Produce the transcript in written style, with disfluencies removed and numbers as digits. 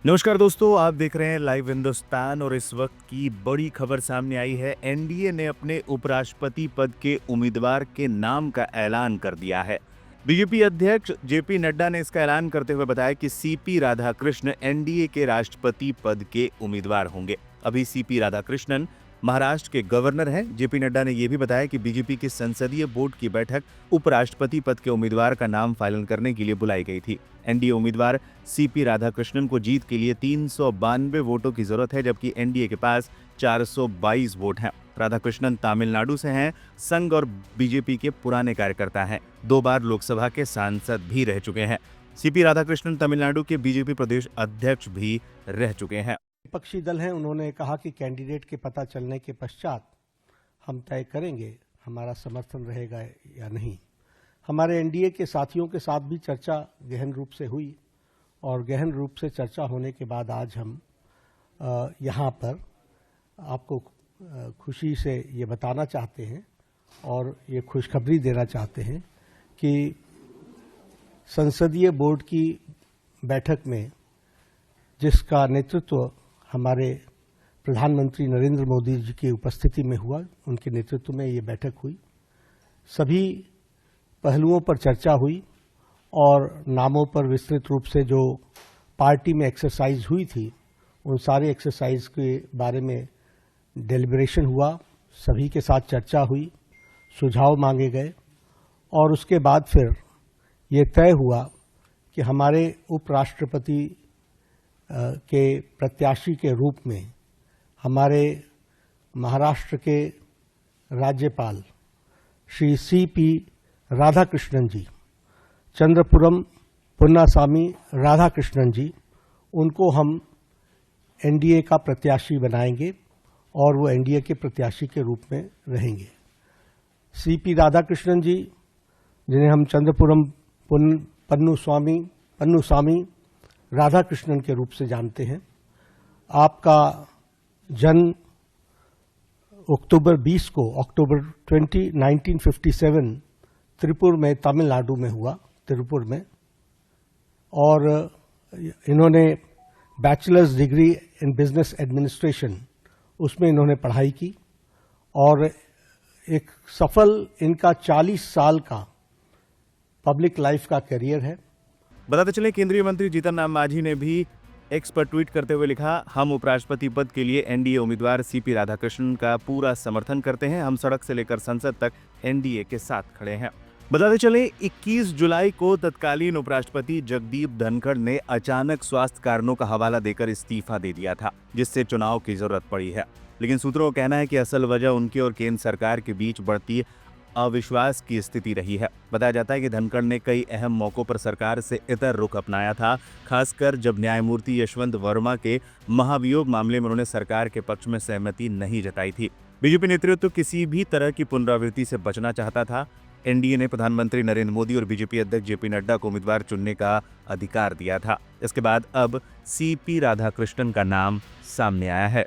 नमस्कार दोस्तों, आप देख रहे हैं लाइव हिंदुस्तान और इस वक्त की बड़ी खबर सामने आई है। एनडीए ने अपने उपराष्ट्रपति पद के उम्मीदवार के नाम का ऐलान कर दिया है। बीजेपी अध्यक्ष जेपी नड्डा ने इसका ऐलान करते हुए बताया कि सीपी राधाकृष्ण एनडीए के राष्ट्रपति पद के उम्मीदवार होंगे। अभी सीपी राधाकृष्णन महाराष्ट्र के गवर्नर हैं। जेपी नड्डा ने यह भी बताया कि बीजेपी के संसदीय बोर्ड की बैठक उपराष्ट्रपति पद के उम्मीदवार का नाम फाइनल करने के लिए बुलाई गई थी। एनडीए उम्मीदवार सीपी राधाकृष्णन को जीत के लिए 392 वोटों की जरूरत है, जबकि एनडीए के पास 422 वोट हैं। राधाकृष्णन तमिलनाडु से हैं। संघ और बीजेपी के पुराने कार्यकर्ता हैं। 2 बार लोकसभा के सांसद भी रह चुके हैं। सीपी राधाकृष्णन तमिलनाडु के बीजेपी प्रदेश अध्यक्ष भी रह चुके हैं। विपक्षी दल हैं, उन्होंने कहा कि कैंडिडेट के पता चलने के पश्चात हम तय करेंगे हमारा समर्थन रहेगा या नहीं। हमारे एनडीए के साथियों के साथ भी चर्चा गहन रूप से हुई और गहन रूप से चर्चा होने के बाद आज हम यहाँ पर आपको खुशी से ये बताना चाहते हैं और ये खुशखबरी देना चाहते हैं कि संसदीय बोर्ड की बैठक में जिसका नेतृत्व हमारे प्रधानमंत्री नरेंद्र मोदी जी की उपस्थिति में हुआ, उनके नेतृत्व में ये बैठक हुई। सभी पहलुओं पर चर्चा हुई और नामों पर विस्तृत रूप से जो पार्टी में एक्सरसाइज हुई थी, उन सारे एक्सरसाइज के बारे में डेलिब्रेशन हुआ, सभी के साथ चर्चा हुई, सुझाव मांगे गए और उसके बाद फिर ये तय हुआ कि हमारे उपराष्ट्रपति के प्रत्याशी के रूप में हमारे महाराष्ट्र के राज्यपाल श्री सीपी राधाकृष्णन जी, चंद्रपुरम पुन्नासामी राधाकृष्णन जी, उनको हम एनडीए का प्रत्याशी बनाएंगे और वो एनडीए के प्रत्याशी के रूप में रहेंगे। सीपी राधाकृष्णन जी, जिन्हें हम चंद्रपुरम पन्नुसामी राधाकृष्णन के रूप से जानते हैं, आपका जन्म अक्टूबर 20 1957 त्रिपुर में, तमिलनाडु में हुआ, त्रिपुर में। और इन्होंने bachelors degree in business administration, उसमें इन्होंने पढ़ाई की और एक सफल इनका 40 साल का पब्लिक लाइफ का करियर है। बताते चले, केंद्रीय मंत्री जीतन राम मांझी ने भी एक्स पर ट्वीट करते हुए लिखा, हम उपराष्ट्रपति पद के लिए एनडीए उम्मीदवार सीपी राधाकृष्णन का पूरा समर्थन करते हैं। हम सड़क से लेकर संसद तक एनडीए के साथ खड़े हैं। बताते चले, 21 जुलाई को तत्कालीन उपराष्ट्रपति जगदीप धनखड़ ने अचानक स्वास्थ्य कारणों का हवाला देकर इस्तीफा दे दिया था, जिससे चुनाव की जरूरत पड़ी है। लेकिन सूत्रों का कहना है कि असल वजह उनके और केंद्र सरकार के बीच बढ़ती अविश्वास की स्थिति रही है। बताया जाता है कि धनखड़ ने कई अहम मौकों पर सरकार से इतर रुख अपनाया था, खासकर जब न्यायमूर्ति यशवंत वर्मा के महाभियोग मामले में उन्होंने सरकार के पक्ष में सहमति नहीं जताई थी। बीजेपी नेतृत्व किसी भी तरह की पुनरावृत्ति से बचना चाहता था। एनडीए ने प्रधानमंत्री नरेंद्र मोदी और बीजेपी अध्यक्ष जेपी नड्डा को उम्मीदवार चुनने का अधिकार दिया था। इसके बाद अब सीपी राधाकृष्णन का नाम सामने आया है।